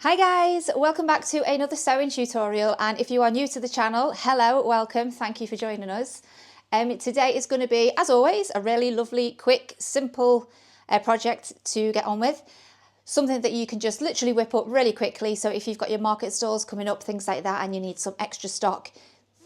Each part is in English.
Hi guys, welcome back to another sewing tutorial, and if you are new to the channel, hello, welcome, thank you for joining us. Today is going to be, as always, a really lovely, quick, simple project to get on with. Something that you can just literally whip up really quickly, so if you've got your market stalls coming up, things like that, and you need some extra stock,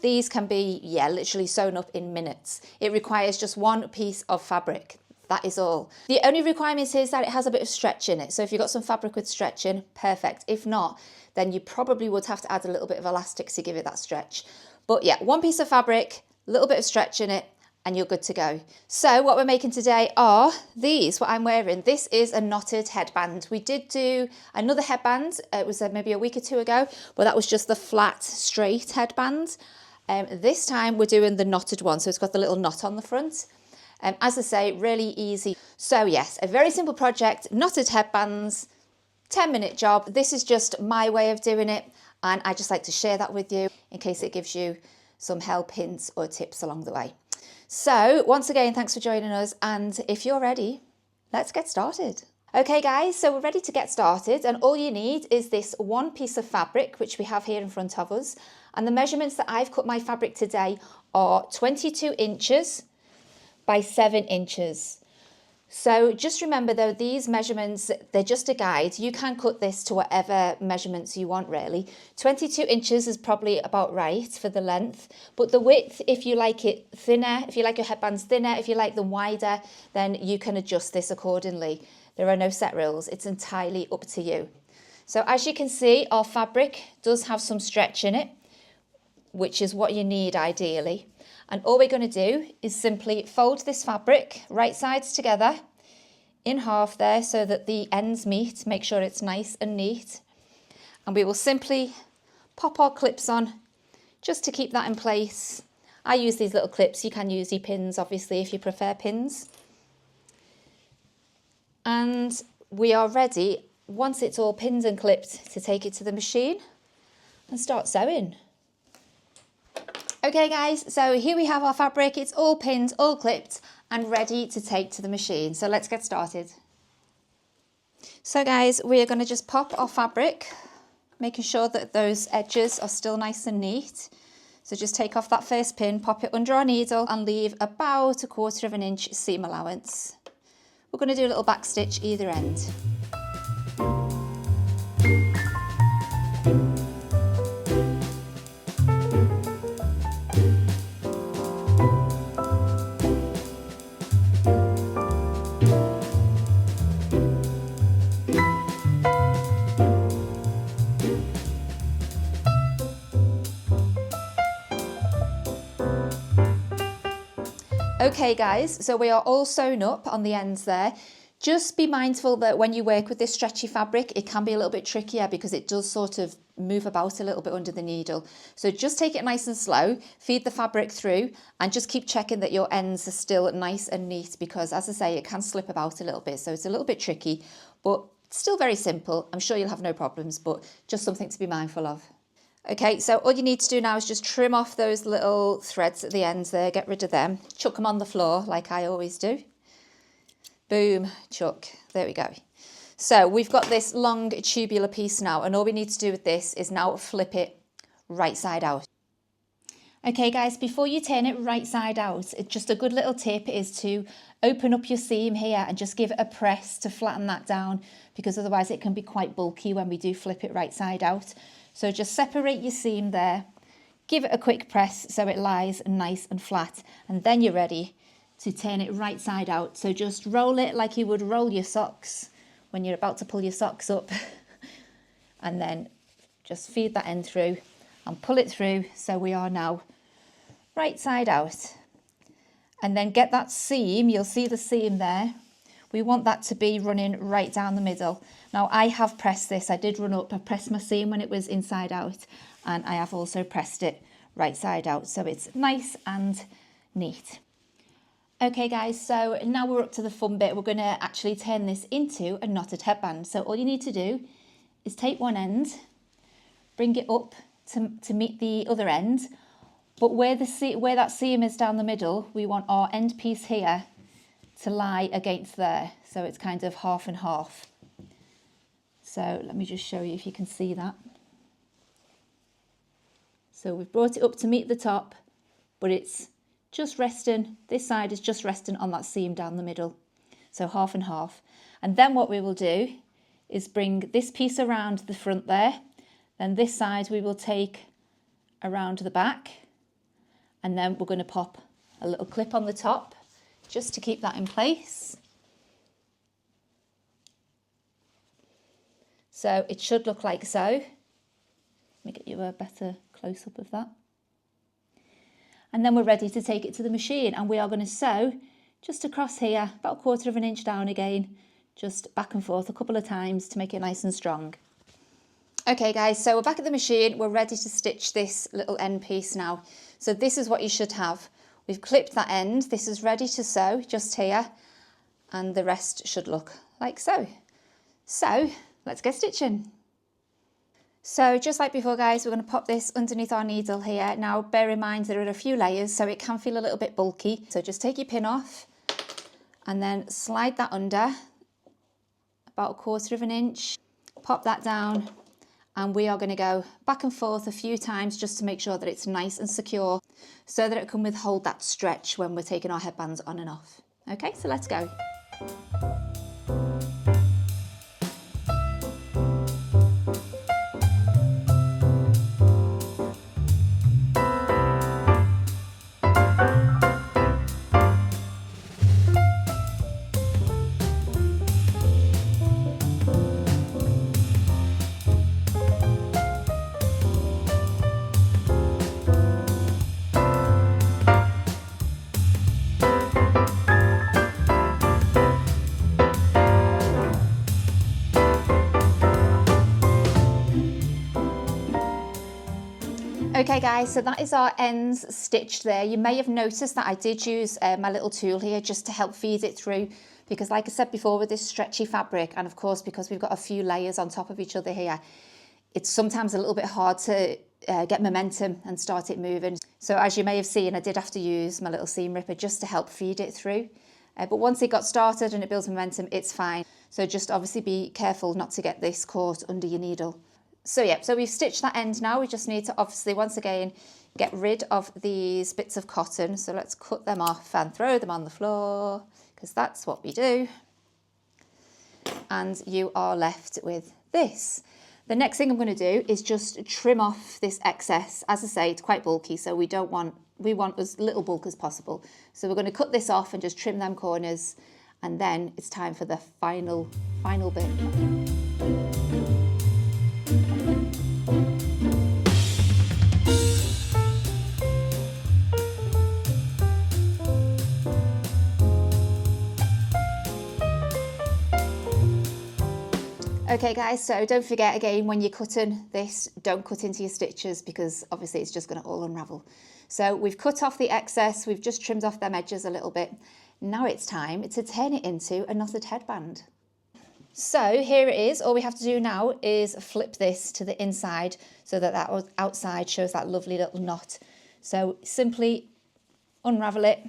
these can be, literally sewn up in minutes. It requires just one piece of fabric. That is all. The only requirement is that it has a bit of stretch in it. So if you've got some fabric with stretching, perfect. If not, then you probably would have to add a little bit of elastic to give it that stretch. But yeah, one piece of fabric, a little bit of stretch in it, and you're good to go. So what we're making today are these, what I'm wearing. This is a knotted headband. We did do another headband. It was maybe a week or two ago, but that was just the flat, straight headband. This time we're doing the knotted one. So it's got the little knot on the front. As I say, really easy. So yes, a very simple project, knotted headbands, 10-minute job. This is just my way of doing it, and I just like to share that with you in case it gives you some help, hints or tips along the way. So once again, thanks for joining us, and if you're ready, let's get started. Okay guys, so we're ready to get started, and all you need is this one piece of fabric, which we have here in front of us, and the measurements that I've cut my fabric today are 22 inches by 7 inches. So just remember though, these measurements, they're just a guide. You can cut this to whatever measurements you want really. 22 inches is probably about right for the length, but the width, if you like it thinner, if you like your headbands thinner, if you like them wider, then you can adjust this accordingly. There are no set rules, it's entirely up to you. So as you can see, our fabric does have some stretch in it, which is what you need ideally. And all we're going to do is simply fold this fabric right sides together in half there so that the ends meet. Make sure it's nice and neat. And we will simply pop our clips on just to keep that in place. I use these little clips. You can use your pins, obviously, if you prefer pins. And we are ready, once it's all pinned and clipped, to take it to the machine and start sewing. Okay guys, so here we have our fabric. It's all pinned, all clipped and ready to take to the machine. So let's get started. So guys, we are going to just pop our fabric, making sure that those edges are still nice and neat. So just take off that first pin, pop it under our needle and leave about 1/4 of an inch seam allowance. We're going to do a little back stitch either end. Okay guys, so we are all sewn up on the ends there. Just be mindful that when you work with this stretchy fabric, it can be a little bit trickier because it does sort of move about a little bit under the needle. So just take it nice and slow, feed the fabric through and just keep checking that your ends are still nice and neat because, as I say, it can slip about a little bit. So it's a little bit tricky, but still very simple. I'm sure you'll have no problems, but just something to be mindful of. Okay, so all you need to do now is just trim off those little threads at the ends there, get rid of them, chuck them on the floor like I always do. Boom, chuck, there we go. So we've got this long tubular piece now, and all we need to do with this is now flip it right side out. Okay guys, before you turn it right side out, just a good little tip is to open up your seam here and just give it a press to flatten that down, because otherwise it can be quite bulky when we do flip it right side out. So just separate your seam there, give it a quick press so it lies nice and flat, and then you're ready to turn it right side out. So just roll it like you would roll your socks when you're about to pull your socks up, and then just feed that end through and pull it through so we are now right side out. And then get that seam, you'll see the seam there. We want that to be running right down the middle. Now I have pressed this, I did run up, I pressed my seam when it was inside out, and I have also pressed it right side out, so it's nice and neat. Okay guys, so now we're up to the fun bit. We're going to actually turn this into a knotted headband. So all you need to do is take one end, bring it up to meet the other end, but where that seam is down the middle, we want our end piece here to lie against there, so it's kind of half and half. So let me just show you if you can see that. So we've brought it up to meet the top, but it's just resting, this side is just resting on that seam down the middle. So half and half. And then what we will do is bring this piece around the front there. Then this side we will take around the back. And then we're going to pop a little clip on the top just to keep that in place. So it should look like so. Let me get you a better close-up of that. And then we're ready to take it to the machine, and we are going to sew just across here, about 1/4 of an inch down again, just back and forth a couple of times to make it nice and strong. Okay guys, so we're back at the machine. We're ready to stitch this little end piece now. So this is what you should have. We've clipped that end. This is ready to sew just here, and the rest should look like so. So let's get stitching. So just like before guys, we're going to pop this underneath our needle here. Now bear in mind there are a few layers, so it can feel a little bit bulky. So just take your pin off and then slide that under about 1/4 of an inch. Pop that down, and we are going to go back and forth a few times just to make sure that it's nice and secure so that it can withhold that stretch when we're taking our headbands on and off. Okay, so let's go. Okay guys, so that is our ends stitched there. You may have noticed that I did use my little tool here just to help feed it through, because like I said before, with this stretchy fabric, and of course because we've got a few layers on top of each other here, it's sometimes a little bit hard to get momentum and start it moving. So as you may have seen, I did have to use my little seam ripper just to help feed it through. But once it got started and it builds momentum, it's fine. So just obviously be careful not to get this caught under your needle. So yeah, so we've stitched that end now. We just need to obviously once again get rid of these bits of cotton. So let's cut them off and throw them on the floor, because that's what we do. And you are left with this. The next thing I'm going to do is just trim off this excess. As I say, it's quite bulky, so we want as little bulk as possible. So we're going to cut this off and just trim them corners, and then it's time for the final bit. Okay guys, so don't forget again, when you're cutting this, don't cut into your stitches, because obviously it's just going to all unravel. So we've cut off the excess, we've just trimmed off them edges a little bit. Now it's time to turn it into a knotted headband. So here it is. All we have to do now is flip this to the inside so that that outside shows that lovely little knot. So simply unravel it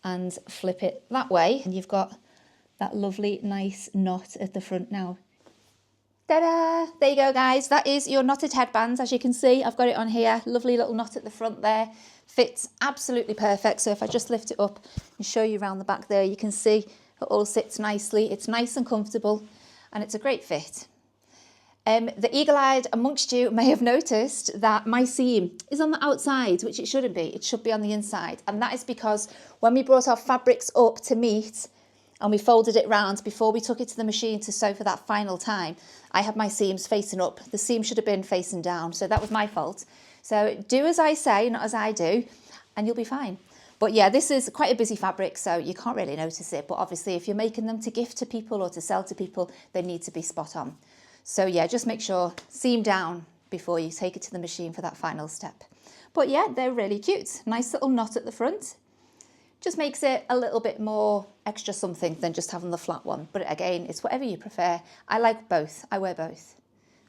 and flip it that way, and you've got that lovely nice knot at the front now. Ta-da! There you go guys, that is your knotted headband. As you can see, I've got it on here, lovely little knot at the front there. Fits absolutely perfect. So if I just lift it up and show you around the back there, you can see it all sits nicely. It's nice and comfortable, and it's a great fit. The eagle-eyed amongst you may have noticed that my seam is on the outside, which it shouldn't be. It should be on the inside, and that is because when we brought our fabrics up to meet and we folded it round before we took it to the machine to sew for that final time, I had my seams facing up. The seam should have been facing down, so that was my fault. So do as I say, not as I do, and you'll be fine. But yeah, this is quite a busy fabric, so you can't really notice it. But obviously, if you're making them to gift to people or to sell to people, they need to be spot on. So yeah, just make sure seam down before you take it to the machine for that final step. But yeah, they're really cute. Nice little knot at the front. Just makes it a little bit more extra something than just having the flat one. But again, it's whatever you prefer. I like both. I wear both.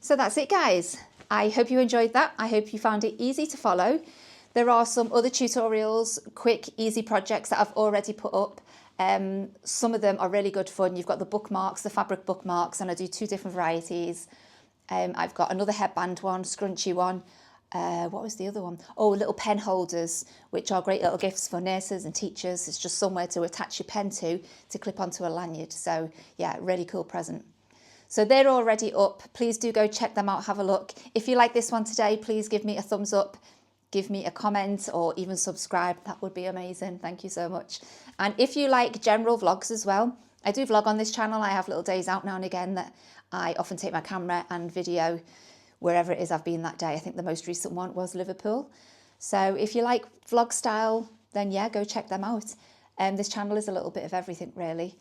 So that's it, guys. I hope you enjoyed that. I hope you found it easy to follow. There are some other tutorials, quick, easy projects that I've already put up. Some of them are really good fun. You've got the bookmarks, the fabric bookmarks, and I do 2 different varieties. I've got another headband one, scrunchy one. What was the other one? Oh, little pen holders, which are great little gifts for nurses and teachers. It's just somewhere to attach your pen to clip onto a lanyard. So yeah, really cool present. So they're already up. Please do go check them out, have a look. If you like this one today, please give me a thumbs up, give me a comment, or even subscribe. That would be amazing. Thank you so much. And if you like general vlogs as well, I do vlog on this channel. I have little days out now and again that I often take my camera and video wherever it is I've been that day. I think the most recent one was Liverpool. So if you like vlog style, then yeah, go check them out. This channel is a little bit of everything really.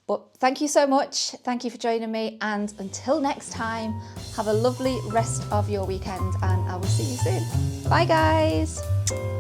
But thank you so much. Thank you for joining me. And until next time, have a lovely rest of your weekend and I will see you soon. Bye guys.